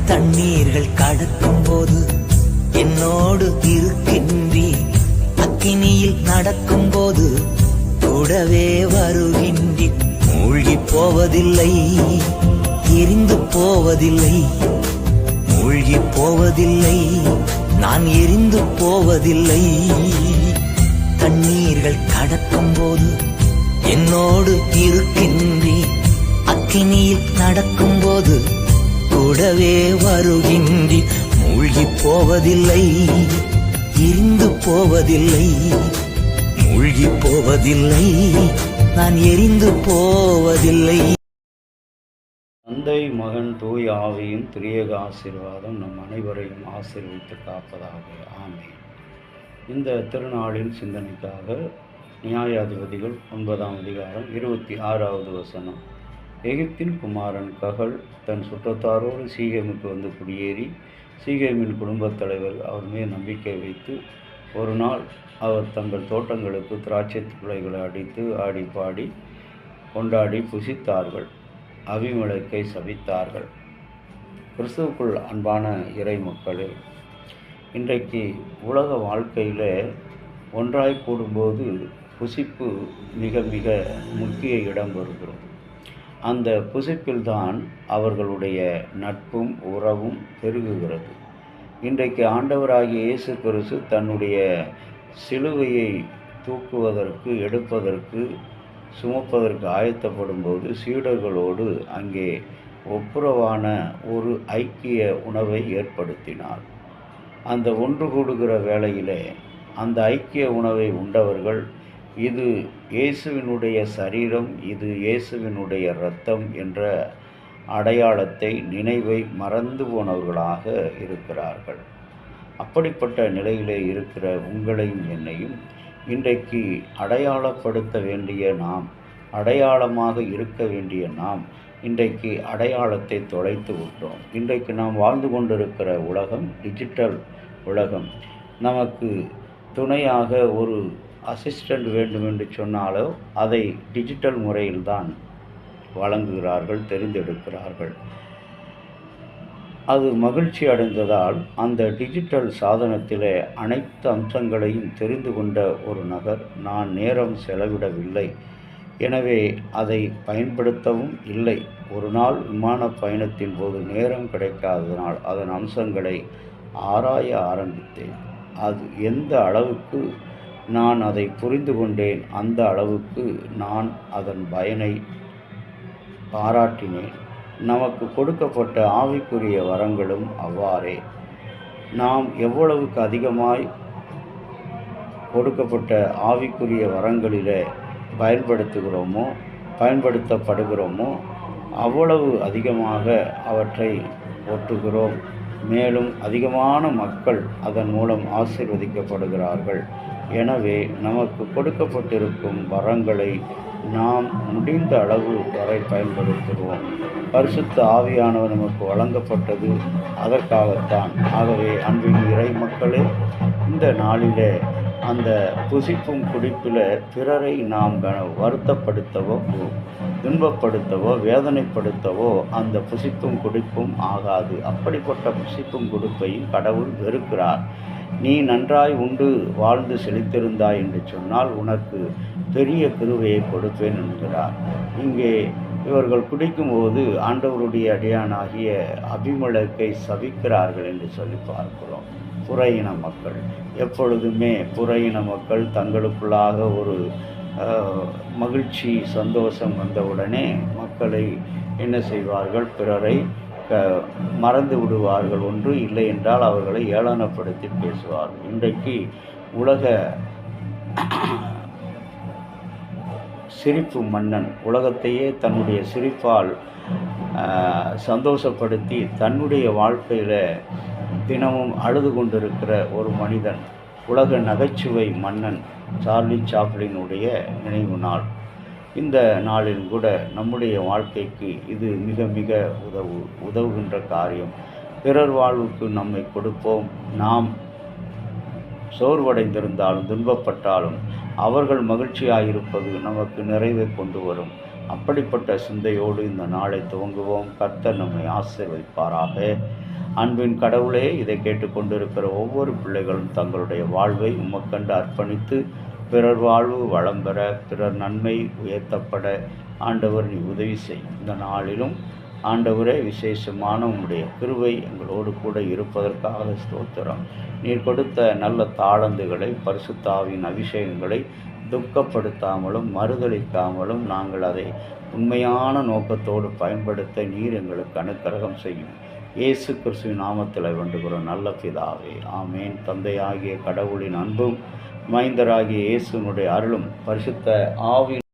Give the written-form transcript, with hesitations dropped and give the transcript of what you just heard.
தண்ணீர்கள் கடக்கும் போது என்னோடு இருக்கின்றி, அக்கினியில் நடக்கும் போது கூடவே வருகின்றி. மூழ்கி போவதில்லை, எரிந்து போவதில்லை, மூழ்கி போவதில்லை, நான் எரிந்து போவதில்லை. தண்ணீர்கள் கடக்கும் போது என்னோடு இருக்கின்றி, அக்கினியில் நடக்கும் போது கூடவே வருகின்றி. மூழ்கி போவதில்லை, எரிந்து போவதில்லை, மூழ்கி போவதில்லை, நான் எரிந்து போவதில்லை. தந்தை, மகன், தூய் ஆவியின் திரியேக ஆசீர்வாதம் நம் அனைவரையும் ஆசீர்வித்து காப்பதாக. ஆமென். இந்த திருநாளின் சிந்தனைக்காக நியாயாதிபதிகள் 9ஆம் அதிகாரம் 26வது வசனம். எகிப்தின் குமாரன் ககல் தன் சுற்றத்தாரோடு சீகேமுக்கு வந்து குடியேறி, சீகேமின் குடும்பத் தலைவர் அவர் மேல் நம்பிக்கை வைத்து, ஒரு நாள் அவர் தங்கள் தோட்டங்களுக்கு திராட்சை குலைகளை அடித்து ஆடி பாடி கொண்டாடி புசித்தார்கள். அபிமெலேக்கை சபித்தார்கள். கிறிஸ்துவுக்குள் அன்பான இறை மக்களே, இன்றைக்கு உலக வாழ்க்கையில் ஒன்றாய் கூடும்போது புசிப்பு மிக மிக முக்கிய இடம் வருகிறது. அந்த புசிப்பில்தான் அவர்களுடைய நட்பும் உறவும் பெருகுகிறது. இன்றைக்கு ஆண்டவராகிய இயேசு கிறிஸ்து தன்னுடைய சிலுவையை தூக்குவதற்கு, எடுப்பதற்கு, சுமப்பதற்கு ஆயத்தப்படும் போது சீடர்களோடு அங்கே ஒப்புரவான ஒரு ஐக்கிய உணவை ஏற்படுத்தினார். அந்த ஒன்று கூடுகிற வேளையிலே அந்த ஐக்கிய உணவை உண்டவர்கள், இது இயேசுவினுடைய சரீரம், இது இயேசுவினுடைய இரத்தம் என்ற அடையாளத்தை, நினைவை மறந்து போனவர்களாக இருக்கிறார்கள். அப்படிப்பட்ட நிலையிலே இருக்கிற உங்களையும் என்னையும் இன்றைக்கு அடையாளப்படுத்த வேண்டிய நாம், அடையாளமாக இருக்க வேண்டிய நாம் இன்றைக்கு அடையாளத்தை தொலைத்து விட்டோம். இன்றைக்கு நாம் வாழ்ந்து கொண்டிருக்கிற உலகம் டிஜிட்டல் உலகம். நமக்கு துணையாக ஒரு அசிஸ்டண்ட் வேண்டும் என்று சொன்னாலோ அதை டிஜிட்டல் முறையில்தான் வழங்குகிறார்கள், தெரிந்தெடுக்கிறார்கள். அது மகிழ்ச்சி அடைந்ததால் அந்த டிஜிட்டல் சாதனத்திலே அனைத்து அம்சங்களையும் தெரிந்து கொண்ட ஒரு நபர், நான் நேரம் செலவிடவில்லை, எனவே அதை பயன்படுத்தவும் இல்லை. ஒரு நாள் விமான பயணத்தின் போது நேரம் கிடைக்காததனால் அதன் அம்சங்களை ஆராய ஆரம்பித்தேன். அது எந்த அளவுக்கு நான் அதை புரிந்து கொண்டேன், அந்த அளவுக்கு நான் அதன் பயனை பாராட்டினேன். நமக்கு கொடுக்கப்பட்ட ஆவிக்குரிய வரங்களும் அவ்வாறே. நாம் எவ்வளவுக்கு அதிகமாய் கொடுக்கப்பட்ட ஆவிக்குரிய வரங்களிலே பயன்படுத்தப்படுகிறோமோ அவ்வளவு அதிகமாக அவற்றை ஒட்டுகிறோம். மேலும் அதிகமான மக்கள் அதன் மூலம் ஆசீர்வதிக்கப்படுகிறார்கள். எனவே நமக்கு கொடுக்கப்பட்டிருக்கும் வரங்களை நாம் முடிந்த அளவு வரை பயன்படுத்துவோம். பரிசுத்த ஆவியானவர் நமக்கு வழங்கப்பட்டது அதற்காகத்தான். ஆகவே அன்பின் இறை மக்களே, இந்த நாளிலே அந்த புசிப்பும் குடிப்பில் பிறரை நாம் வருத்தப்படுத்தவோ, துன்பப்படுத்தவோ, வேதனைப்படுத்தவோ அந்த புசிப்பும் குடிப்பும் ஆகாது. அப்படிப்பட்ட புசிப்பும் குடிப்பையும் கடவுள் வெறுக்கிறார். நீ நன்றாய் உண்டு வாழ்ந்து செழித்திருந்தாய் என்று சொன்னால் உனக்கு பெரிய கிருபையை கொடுப்பேன் என்கிறார். இங்கே இவர்கள் குடிக்கும்போது ஆண்டவருடைய அடியானாகிய அபிமெலேக்கை சபிக்கிறார்கள் என்று சொல்லி பார்க்கிறோம். புற இன மக்கள் எப்பொழுதுமே புற இன மக்கள் தங்களுக்குள்ளாக ஒரு மகிழ்ச்சி, சந்தோஷம் வந்தவுடனே மக்களை என்ன செய்வார்கள், பிறரை மறந்து விடுவார்கள். ஒன்று இல்லை என்றால் அவர்களை ஏளனப்படுத்தி பேசுவார்கள். இன்றைக்கு உலக சிரிப்பு மன்னன் உலகத்தையே தன்னுடைய சிரிப்பால் சந்தோஷப்படுத்தி தன்னுடைய வாழ்க்கையில் தினமும் அழுது கொண்டிருக்கிற ஒரு மனிதன், உலக நகைச்சுவை மன்னன் சார்லி சாப்ளினுடைய நினைவு நாள். இந்த நாளில் கூட நம்முடைய வாழ்க்கைக்கு இது மிக மிக உதவுகின்ற காரியம். பிறர் வாழ்வுக்கு நம்மை கொடுப்போம். நாம் சோர்வடைந்திருந்தாலும் துன்பப்பட்டாலும் அவர்கள் மகிழ்ச்சியாக இருப்பது நமக்கு நிறைவை கொண்டு வரும். அப்படிப்பட்ட சிந்தையோடு இந்த நாளை துவங்குவோம். கர்த்தர் நம்மை ஆசீர்வதிப்பாராக. அன்பின் கடவுளே, இதை கேட்டுக்கொண்டிருக்கிற ஒவ்வொரு பிள்ளைகளும் தங்களுடைய வாழ்வை உமக்கண்டு அர்ப்பணித்து பிறர் வாழ்வு வளம் பெற, பிறர் நன்மை உயர்த்தப்பட ஆண்டவர் நீ உதவி செய். இந்த நாளிலும் ஆண்டவரே, விசேஷமான உம்முடைய கிருபை எங்களோடு கூட இருப்பதற்காக ஸ்தோத்திரம். நீர் கொடுத்த நல்ல தாளந்துகளை, பரிசுத்த ஆவியின் அபிஷேகங்களை துக்கப்படுத்தாமலும் மறுதளிக்காமலும் நாங்கள் அதை உண்மையான நோக்கத்தோடு பயன்படுத்த நீர் எங்களுக்கு அனுக்கிரகம் செய்யும். இயேசு கிறிஸ்துவின் நாமத்தில் வேண்டுகிறோம் நல்ல பிதாவே, ஆமேன். தந்தையாகிய கடவுளின் அன்பும் மைந்தராகிய இயேசுனுடைய அருளும் பரிசுத்த ஆவியின்